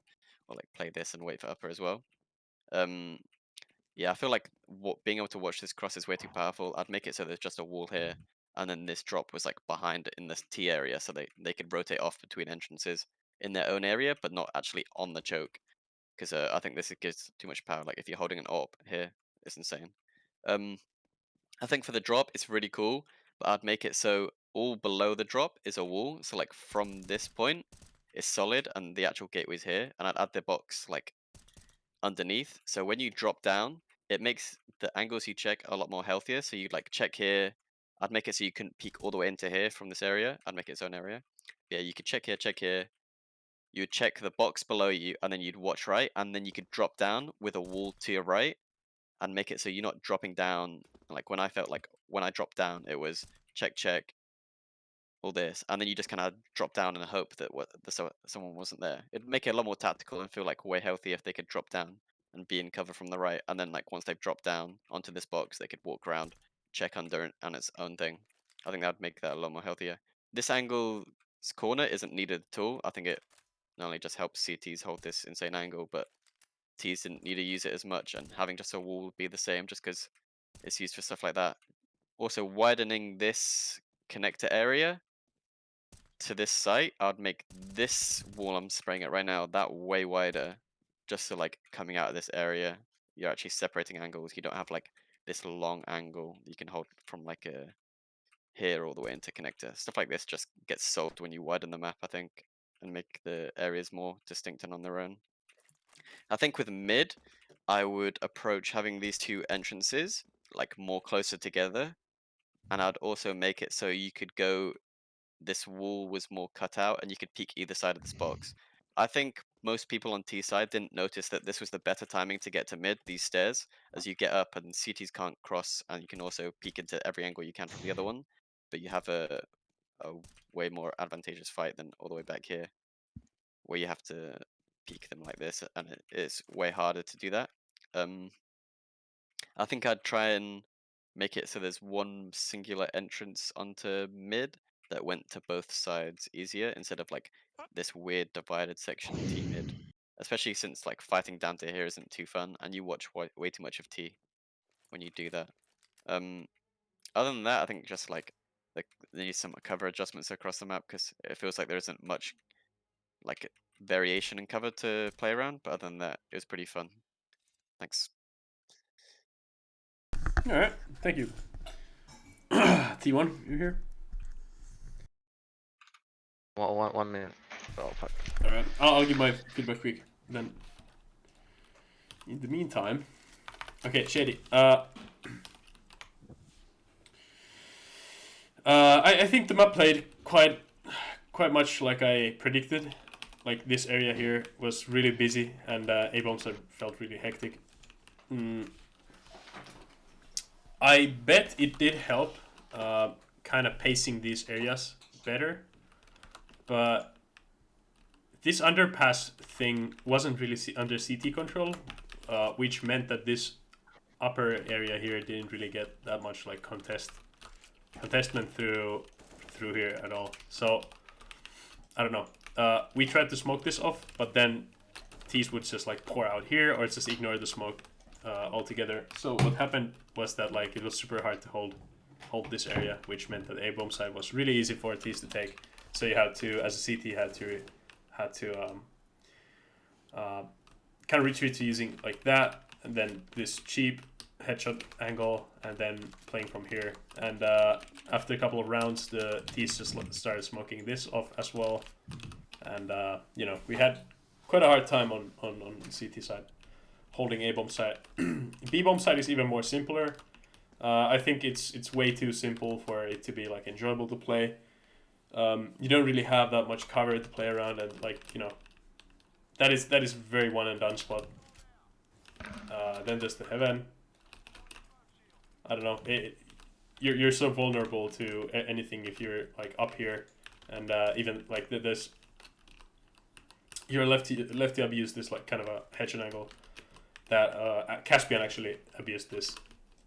or like play this and wait for upper as well. Yeah, I feel like being able to watch this cross is way too powerful. I'd make it so there's just a wall here, and then this drop was like behind in this T area, so they could rotate off between entrances in their own area, but not actually on the choke. Because I think this gives too much power. Like if you're holding an AWP here, it's insane. I think for the drop, it's really cool, but I'd make it so all below the drop is a wall. So like from this point, it's solid, and the actual gateway's here, and I'd add the box like underneath. So when you drop down, it makes the angles you check a lot more healthier. So you'd like check here. I'd make it so you couldn't peek all the way into here from this area. I'd make it its own area. Yeah, you could check here, check here. You would check the box below you, and then you'd watch right, and then you could drop down with a wall to your right, and make it so you're not dropping down. Like when I felt like when I dropped down, it was check, check, all this, and then you just kind of drop down and hope that someone wasn't there. It'd make it a lot more tactical and feel like way healthy if they could drop down and be in cover from the right, and then like once they've dropped down onto this box, they could walk around, check under and its own thing. I think that would make that a lot more healthier. This angle's corner isn't needed at all. I think it not only just helps CTs hold this insane angle, but T's didn't need to use it as much, and having just a wall would be the same just because it's used for stuff like that. Also, widening this connector area to this site, I'd make this wall I'm spraying at right now that way wider, just so like coming out of this area, you're actually separating angles. You don't have like this long angle you can hold from like a here all the way into connector. Stuff like this just gets solved when you widen the map, I think, and make the areas more distinct and on their own. I think with mid, I would approach having these two entrances like more closer together, and I'd also make it so you could go. This wall was more cut out, and you could peek either side of this box. I think most people on T side didn't notice that this was the better timing to get to mid, these stairs, as you get up and CTs can't cross, and you can also peek into every angle you can from the other one, but you have a way more advantageous fight than all the way back here, where you have to peek them like this, and it's way harder to do that. I think I'd try and make it so there's one singular entrance onto mid that went to both sides easier, instead of like this weird divided section T mid. Especially since like fighting down to here isn't too fun, and you watch way too much of T when you do that. Other than that, I think just like there needs some cover adjustments across the map, because it feels like there isn't much like variation in cover to play around. But other than that, it was pretty fun. Thanks. All right, thank you. T1, you here? 1 minute. Oh fuck. All right, I'll give my feedback quick. Then, in the meantime, okay, Shady. I think the map played quite much like I predicted. Like this area here was really busy, and A bombs felt really hectic. I bet it did help, kind of pacing these areas better, but this underpass thing wasn't really under CT control, which meant that this upper area here didn't really get that much like contestment through here at all. So I don't know. We tried to smoke this off, but then T's would just like pour out here, or just ignore the smoke altogether. So what happened was that like it was super hard to hold this area, which meant that A bomb side was really easy for T's to take. So you had to, as a CT, had to kind of retreat to using like that, and then this cheap headshot angle, and then playing from here. And after a couple of rounds, the T's just started smoking this off as well. And you know, we had quite a hard time on CT side holding A bomb side. B bomb side is even more simpler. I think it's way too simple for it to be like enjoyable to play. You don't really have that much cover to play around, and like, you know, that is very one and done spot. Then there's the heaven. I don't know. You're so vulnerable to anything if you're like up here, and even like this. You're lefty abused this like kind of a headshot angle that Caspian actually abused this.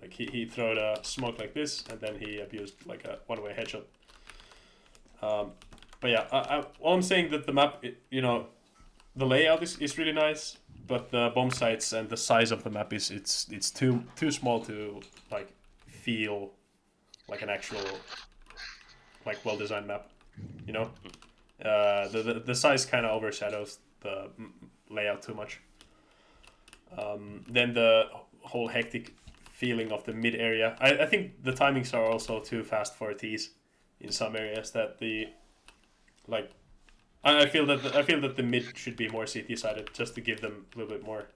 Like he throwed a smoke like this, and then he abused like a one-way headshot. But yeah, all I'm saying that the map, you know, the layout is really nice, but the bomb sites and the size of the map is it's too small to like feel like an actual like well-designed map, you know. The size kind of overshadows the layout too much. Then the whole hectic feeling of the mid area. I think the timings are also too fast for T's in some areas. That the like, I feel that the mid should be more CT sided, just to give them a little bit more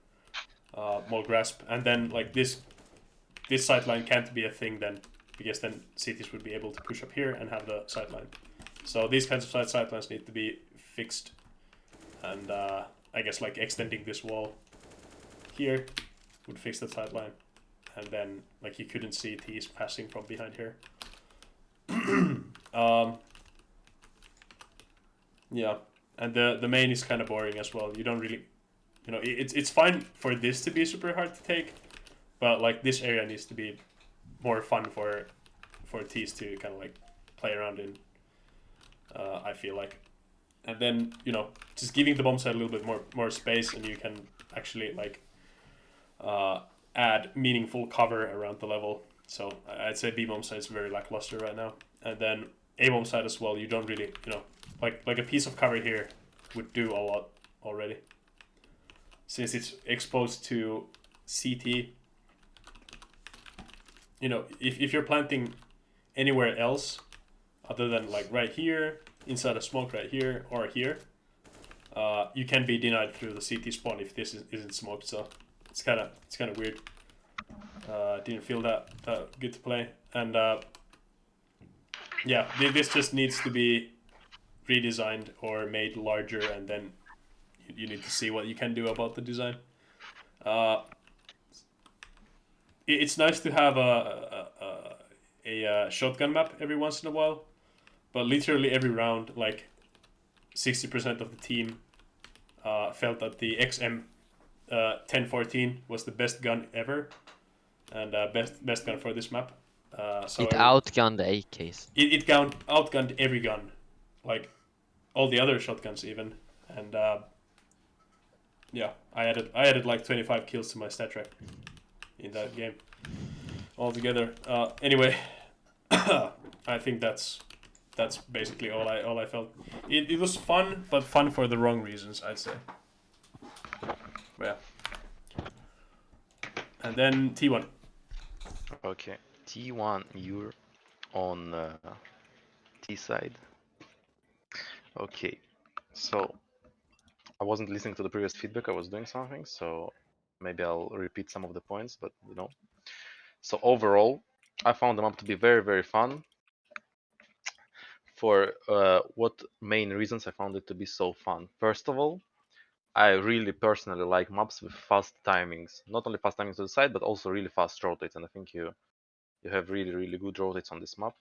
grasp. And then like this sideline can't be a thing then, because then CTs would be able to push up here and have the sideline. So these kinds of sidelines need to be fixed, and I guess like extending this wall here would fix the sideline, and then like you couldn't see T's passing from behind here. Yeah, and the main is kind of boring as well. You don't really, you know, it's fine for this to be super hard to take, but like this area needs to be more fun for T's to kind of like play around in. I feel like, and then, you know, just giving the bomb side a little bit more space, and you can actually like add meaningful cover around the level. So I'd say B bomb side is very lackluster right now, and then A bomb side as well. You don't really, you know, like a piece of cover here would do a lot already, since it's exposed to CT. You know, if you're planting anywhere else other than like right here, inside a smoke right here, or here, you can be denied through the CT spawn if this isn't smoked. So it's kind of weird. Didn't feel that good to play, and yeah, this just needs to be redesigned or made larger, and then you need to see what you can do about the design. It's nice to have a shotgun map every once in a while, but literally every round, like 60% of the team felt that the XM 1014 was the best gun ever, and best gun for this map. So It outgunned the AKs. it outgunned every gun, like all the other shotguns even, and yeah, I added like 25 kills to my stat track in that game altogether. Anyway, I think that's basically all I felt. It was fun, but fun for the wrong reasons, I'd say. Yeah. And then T1. Okay, T1, you're on T side. Okay, so I wasn't listening to the previous feedback. I was doing something, so maybe I'll repeat some of the points. But you know, so overall, I found the map to be very, very fun. For what main reasons I found it to be so fun? First of all, I really personally like maps with fast timings. Not only fast timings to the side, but also really fast rotates. And I think you have really, really good rotates on this map,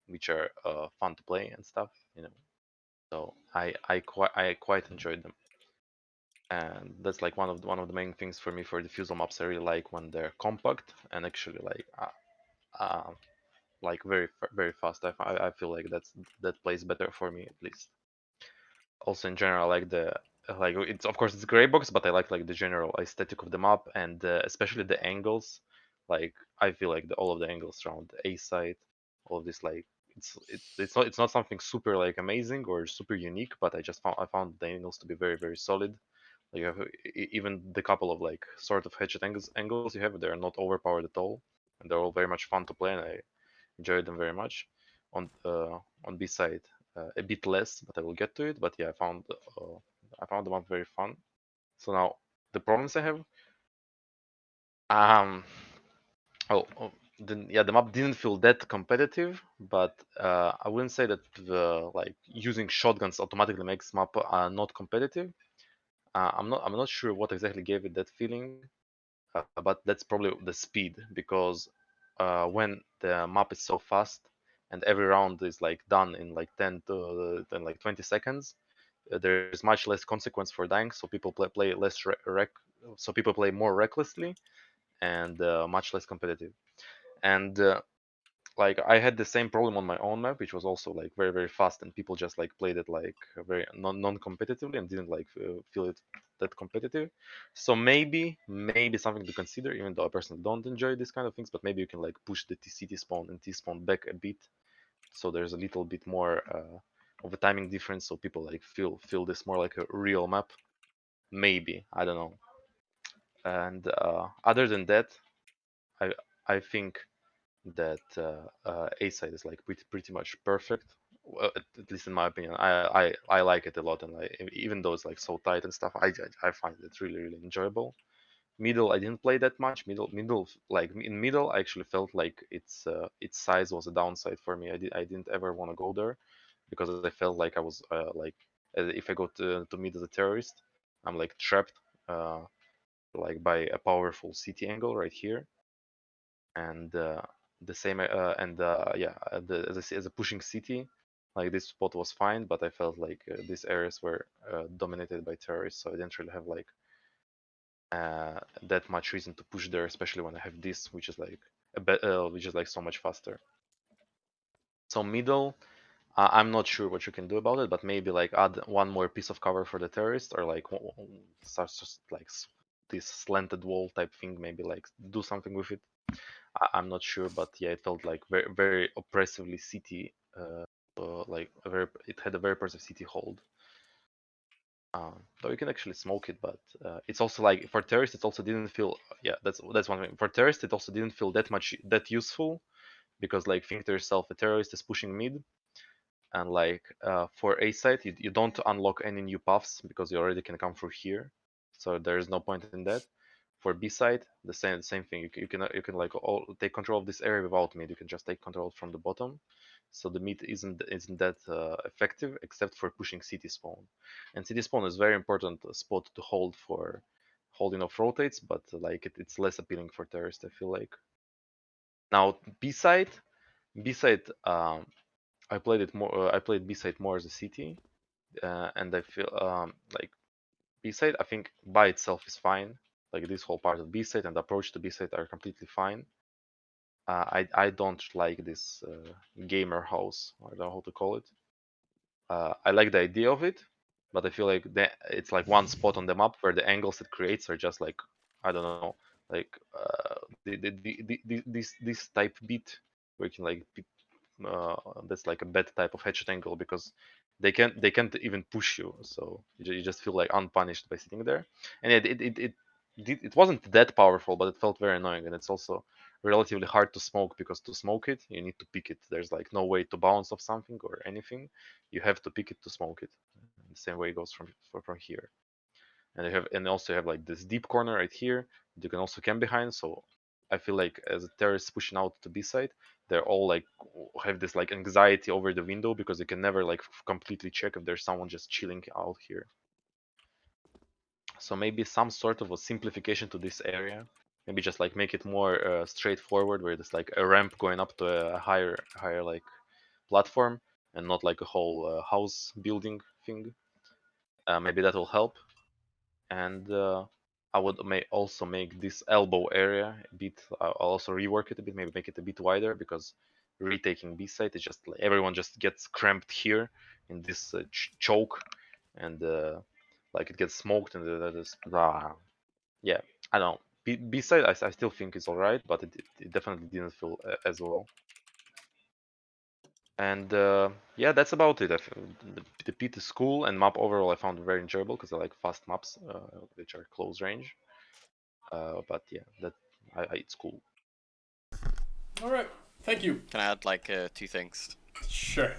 which are fun to play and stuff. You know, so I quite enjoyed them. And that's like one of the main things for me for diffusal maps. I really like when they're compact and actually like very fast. I feel like that plays better for me at least. Also in general, I like the like it's of course it's gray box, but I like the general aesthetic of the map and especially the angles. Like I feel like all of the angles around the A side, all of this like it's not something super like amazing or super unique, but I found the angles to be very solid. Like you have even the couple of like sort of headshot angles you have, they're not overpowered at all, and they're all very much fun to play, and I enjoyed them very much. On B side, a bit less, but I will get to it. But yeah, I found the map very fun. So now the problems I have, um, the map didn't feel that competitive, but I wouldn't say that like using shotguns automatically makes map not competitive. I'm not sure what exactly gave it that feeling, but that's probably the speed because when the map is so fast and every round is like done in like 10 to 10, like 20 seconds, there's much less consequence for dying, so people play less so people play more recklessly and much less competitive. And like I had the same problem on my own map, which was also like very fast, and people just like played it like very non-competitively and didn't like feel it that competitive. So maybe something to consider, even though I personally don't enjoy these kind of things, but maybe you can like push the CT spawn and T spawn back a bit, so there's a little bit more of a timing difference, so people like feel this more like a real map. Maybe I don't know. And other than that, I I think that A side is like pretty much perfect. Well, at least in my opinion, I like it a lot, and even though it's like so tight and stuff, I find it really enjoyable. Middle, I didn't play that much. Middle, like in middle, I actually felt like its size was a downside for me. I didn't ever want to go there because I felt like I was like if I go to mid as a terrorist, I'm like trapped like by a powerful city angle right here, and the same and yeah as a pushing city, like this spot was fine, but I felt like these areas were dominated by terrorists, so I didn't really have like that much reason to push there, especially when I have this, which is like which is like so much faster. So middle, I'm not sure what you can do about it, but maybe like add one more piece of cover for the terrorist, or like just like this slanted wall type thing, maybe like do something with it. I'm not sure, but yeah, it felt like very oppressively city. Like it had a very oppressive city hold. Though you can actually smoke it, but it's also like for terrorists, it also didn't feel. Yeah, that's one thing. For terrorists, it also didn't feel that useful because like think to yourself, a terrorist is pushing mid, and like for A site, you don't unlock any new paths because you already can come through here, so there is no point in that. For B side, the same thing. You can like take control of this area without mid. You can just take control from the bottom. So the mid isn't that effective except for pushing city spawn, and city spawn is very important spot to hold for holding off rotates, but like it's less appealing for terrorists. I feel like now B side. I played it more. I played B side more as a city, and I feel like B side, I think by itself is fine. Like this whole part of B side and the approach to B side are completely fine. I don't like this gamer house. I don't know how to call it. I like the idea of it, but I feel like it's like one spot on the map where the angles it creates are just like, I don't know, like this type beat where you can like that's like a bad type of headshot angle because they can't even push you, so you just feel like unpunished by sitting there. And it wasn't that powerful, but it felt very annoying, and it's also relatively hard to smoke because to smoke it you need to pick it. There's like no way to bounce off something or anything. You have to pick it to smoke it. The same way it goes from here. And also you have like this deep corner right here that you can also camp behind. So I feel like as a terrorist pushing out to B side, they're all like have this like anxiety over the window because they can never like completely check if there's someone just chilling out here. So maybe some sort of a simplification to this area. Maybe just like make it more straightforward, where there's like a ramp going up to a higher like platform, and not like a whole house building thing. Maybe that will help. And I would also make this elbow area a bit. I'll also rework it a bit, maybe make it a bit wider, because retaking B side is just like everyone just gets cramped here in this choke, and like it gets smoked, and that is yeah. I don't know. B side I still think is alright, but it definitely didn't feel as well. And yeah, that's about it. The pit is cool, and map overall I found very enjoyable because I like fast maps, which are close range. But yeah, it's cool. All right. Thank you. Can I add like 2 things? Sure.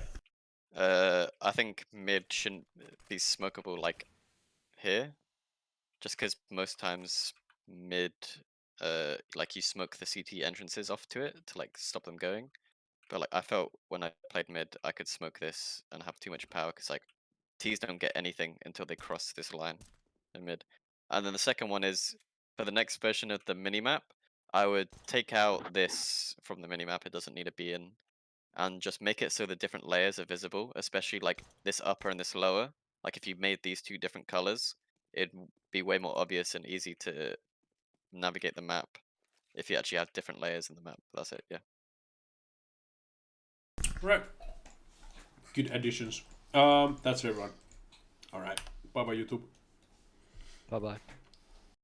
I think mid shouldn't be smokable like here, just because most times mid, like you smoke the CT entrances off to it to like stop them going. But like I felt when I played mid, I could smoke this and have too much power because like T's don't get anything until they cross this line in mid. And then the second one is for the next version of the minimap, I would take out this from the minimap. It doesn't need to be in, and just make it so the different layers are visible, especially like this upper and this lower. Like if you made these 2 different colors, it'd be way more obvious and easy to navigate the map if you actually have different layers in the map. That's it, yeah. Right. Good additions. That's everyone. All right. Bye bye, YouTube. Bye bye.